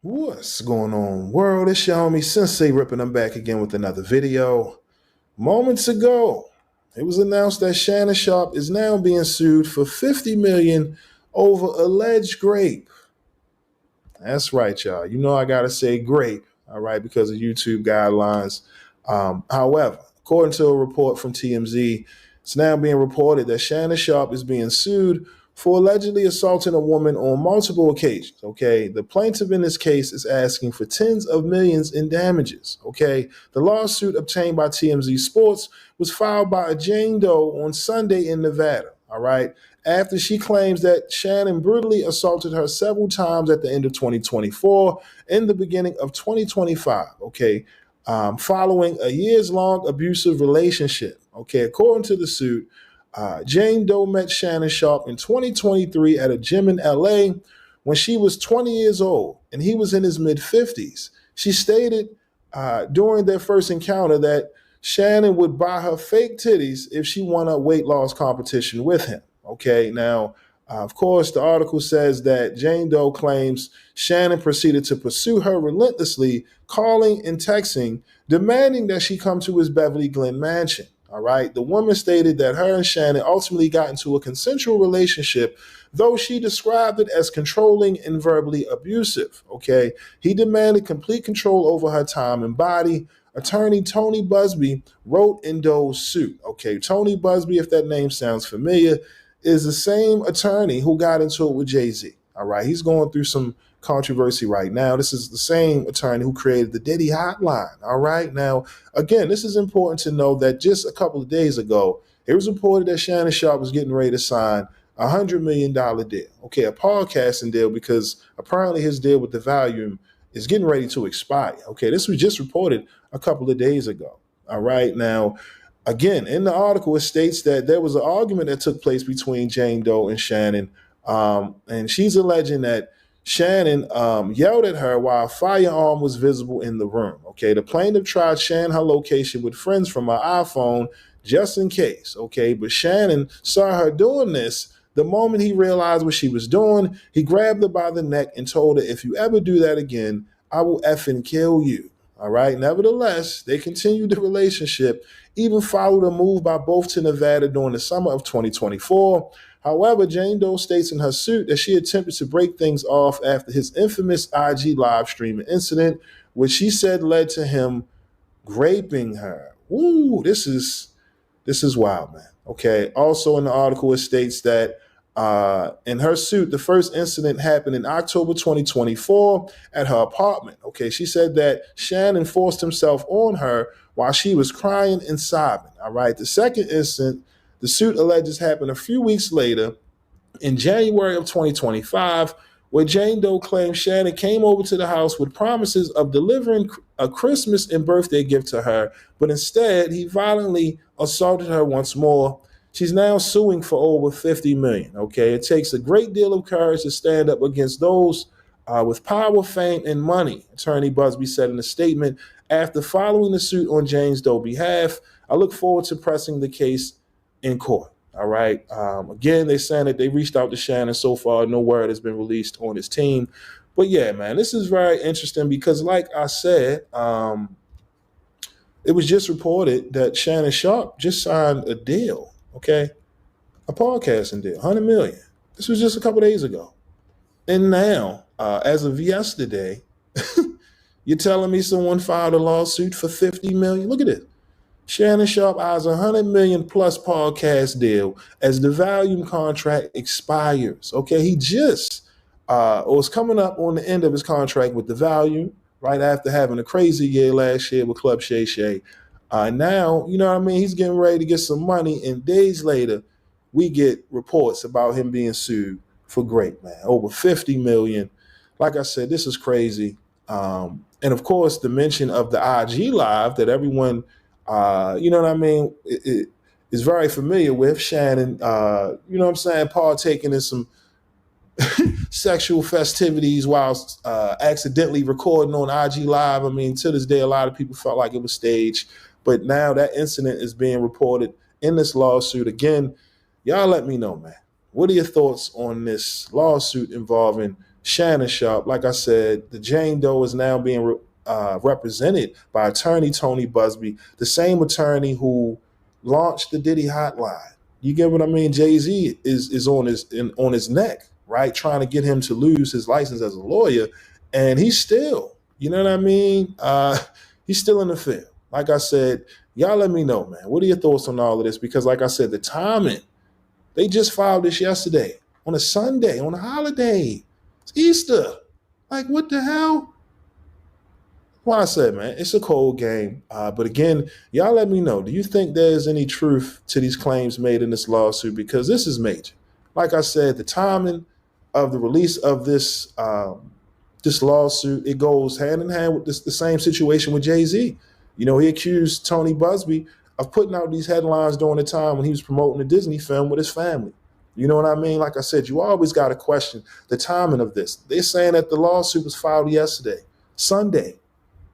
What's going on, world? It's your homie Sensei Ripping. I'm back again with another video. Moments ago, it was announced that Shannon Sharpe is now being sued for $50 million over alleged rape. That's right, y'all. You know I gotta say grape, all right, because of YouTube guidelines. However, according to a report from TMZ, it's now being reported that Shannon Sharpe is being sued for allegedly assaulting a woman on multiple occasions. Okay, the plaintiff in this case is asking for tens of millions in damages. Okay, the lawsuit obtained by TMZ Sports was filed by a Jane Doe on Sunday in Nevada. All right, after she claims that Shannon brutally assaulted her several times at the end of 2024 and the beginning of 2025, okay, following a years-long abusive relationship. Okay, according to the suit, Jane Doe met Shannon Sharpe in 2023 at a gym in LA when she was 20 years old and he was in his mid-50s. She stated during their first encounter that Shannon would buy her fake titties if she won a weight loss competition with him. Okay, now, of course, the article says that Jane Doe claims Shannon proceeded to pursue her relentlessly, calling and texting, demanding that she come to his Beverly Glen mansion. All right. The woman stated that her and Shannon ultimately got into a consensual relationship, though she described it as controlling and verbally abusive. Okay. He demanded complete control over her time and body. Attorney Tony Busby wrote in Doe's suit. Okay. Tony Busby, if that name sounds familiar, is the same attorney who got into it with Jay-Z. All right. He's going through some controversy right now. This is the same attorney who created the Diddy hotline. All right. Now, again, this is important to know that just a couple of days ago, it was reported that Shannon Sharpe was getting ready to sign a $100 million deal. Okay, a podcasting deal, because apparently his deal with the Volume is getting ready to expire. Okay, this was just reported a couple of days ago. All right. Now, again, in the article, it states that there was an argument that took place between Jane Doe and Shannon, and she's alleging that Shannon yelled at her while a firearm was visible in the room. Okay, the plaintiff tried sharing her location with friends from her iPhone just in case. Okay, but Shannon saw her doing this. The moment he realized what she was doing, he grabbed her by the neck and told her, "If you ever do that again, I will effing kill you." All right. Nevertheless, they continued the relationship, even followed a move by both to Nevada during the summer of 2024. However, Jane Doe states in her suit that she attempted to break things off after his infamous IG live streaming incident, which she said led to him raping her. Woo, this is wild, man. Okay. Also in the article, it states that in her suit, the first incident happened in October 2024 at her apartment. Okay, she said that Shannon forced himself on her while she was crying and sobbing. All right, the second incident, the suit alleges, happened a few weeks later in January of 2025, where Jane Doe claims Shannon came over to the house with promises of delivering a Christmas and birthday gift to her, but instead he violently assaulted her once more. She's now suing for over $50 million. Okay, it takes a great deal of courage to stand up against those with power, fame, and money, Attorney Busby said in a statement after following the suit on Jane Doe's behalf. I look forward to pressing the case in court. All right. Again, they're saying that they reached out to Shannon. So far, no word has been released on his team. But yeah, man, this is very interesting because, like I said, it was just reported that Shannon Sharpe just signed a deal. Okay, a podcasting deal, $100 million. This was just a couple days ago, and now, as of yesterday, you're telling me someone filed a lawsuit for $50 million? Look at it. Shannon Sharpe eyes a $100 million plus podcast deal as the Volume contract expires. Okay, he just was coming up on the end of his contract with the Volume right after having a crazy year last year with Club Shay Shay. Now, you know what I mean? He's getting ready to get some money, and days later, we get reports about him being sued for grape, man. Over $50 million. Like I said, this is crazy. And of course, the mention of the IG Live that everyone, you know what I mean, it is very familiar with. Shannon, you know what I'm saying, partaking in some sexual festivities whilst accidentally recording on IG Live. I mean, to this day, a lot of people felt like it was staged. But now that incident is being reported in this lawsuit. Again, y'all let me know, man. What are your thoughts on this lawsuit involving Shannon Sharpe. Like I said, the Jane Doe is now being represented by attorney Tony Busby, the same attorney who launched the Diddy hotline. You get what I mean? Jay-Z is on his neck, right? Trying to get him to lose his license as a lawyer. And he's still, you know what I mean? He's still in the field. Like I said, y'all let me know, man. What are your thoughts on all of this? Because like I said, the timing, they just filed this yesterday on a Sunday, on a holiday. It's Easter. Like, what the hell? Well, I said, man, it's a cold game. But again, y'all let me know. Do you think there's any truth to these claims made in this lawsuit? Because this is major. Like I said, the timing of the release of this this lawsuit, it goes hand in hand with the same situation with Jay-Z. You know, he accused Tony Busby of putting out these headlines during the time when he was promoting a Disney film with his family. You know what I mean? Like I said, you always got to question the timing of this. They're saying that the lawsuit was filed yesterday, Sunday.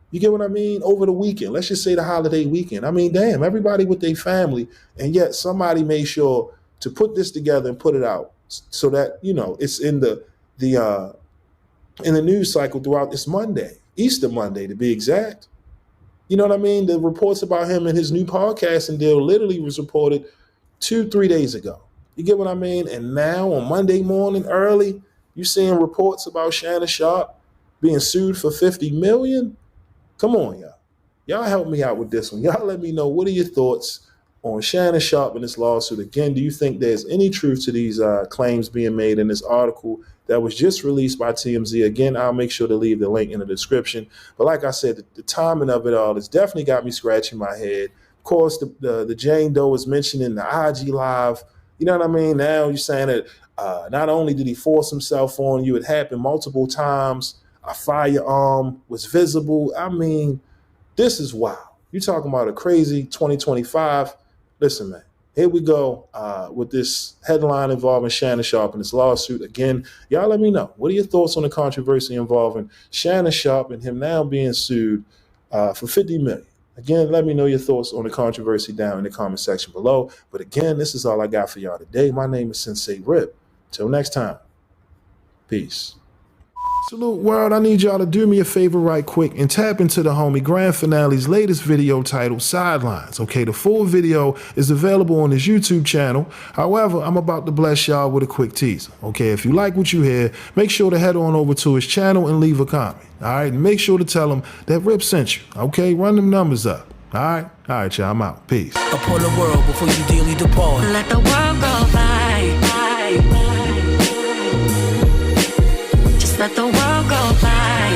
You get what I mean? Over the weekend. Let's just say the holiday weekend. I mean, damn, everybody with their family, and yet somebody made sure to put this together and put it out so that, you know, it's in the news cycle throughout this Monday, Easter Monday to be exact. You know what I mean? The reports about him and his new podcasting deal literally was reported 2-3 days ago. You get what I mean? And now on Monday morning early, you seeing reports about Shannon Sharpe being sued for $50 million? Come on, y'all. Y'all help me out with this one. Y'all let me know, what are your thoughts on Shannon Sharpe in this lawsuit? Again, do you think there's any truth to these claims being made in this article that was just released by TMZ? Again, I'll make sure to leave the link in the description. But like I said, the timing of it all has definitely got me scratching my head. Of course, the Jane Doe was mentioned in the IG Live. You know what I mean? Now you're saying that not only did he force himself on you, it happened multiple times. A firearm was visible. I mean, this is wild. You're talking about a crazy 2025. Listen, man, here we go with this headline involving Shannon Sharpe and this lawsuit. Again, y'all let me know. What are your thoughts on the controversy involving Shannon Sharpe and him now being sued for $50 million? Again, let me know your thoughts on the controversy down in the comment section below. But again, this is all I got for y'all today. My name is Sensei Rip. Till next time, peace. Salute world, I need y'all to do me a favor right quick and tap into the homie Grand Finale's latest video titled Sidelines. Okay, the full video is available on his YouTube channel. However, I'm about to bless y'all with a quick teaser. Okay, if you like what you hear, make sure to head on over to his channel and leave a comment. All right, and make sure to tell him that Rip sent you. Okay, run them numbers up. All right, y'all, I'm out. Peace. Upon the world before you dearly depart. Let the world go by. Just let the world go by.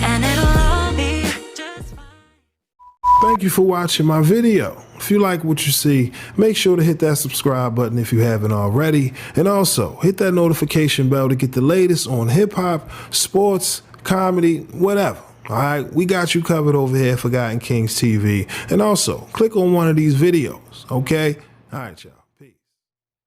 And it'll all be just fine. Thank you for watching my video. If you like what you see, make sure to hit that subscribe button if you haven't already. And also, hit that notification bell to get the latest on hip-hop, sports, comedy, whatever. All right, we got you covered over here at Forgotten Kings TV. And also, click on one of these videos, okay? All right, y'all.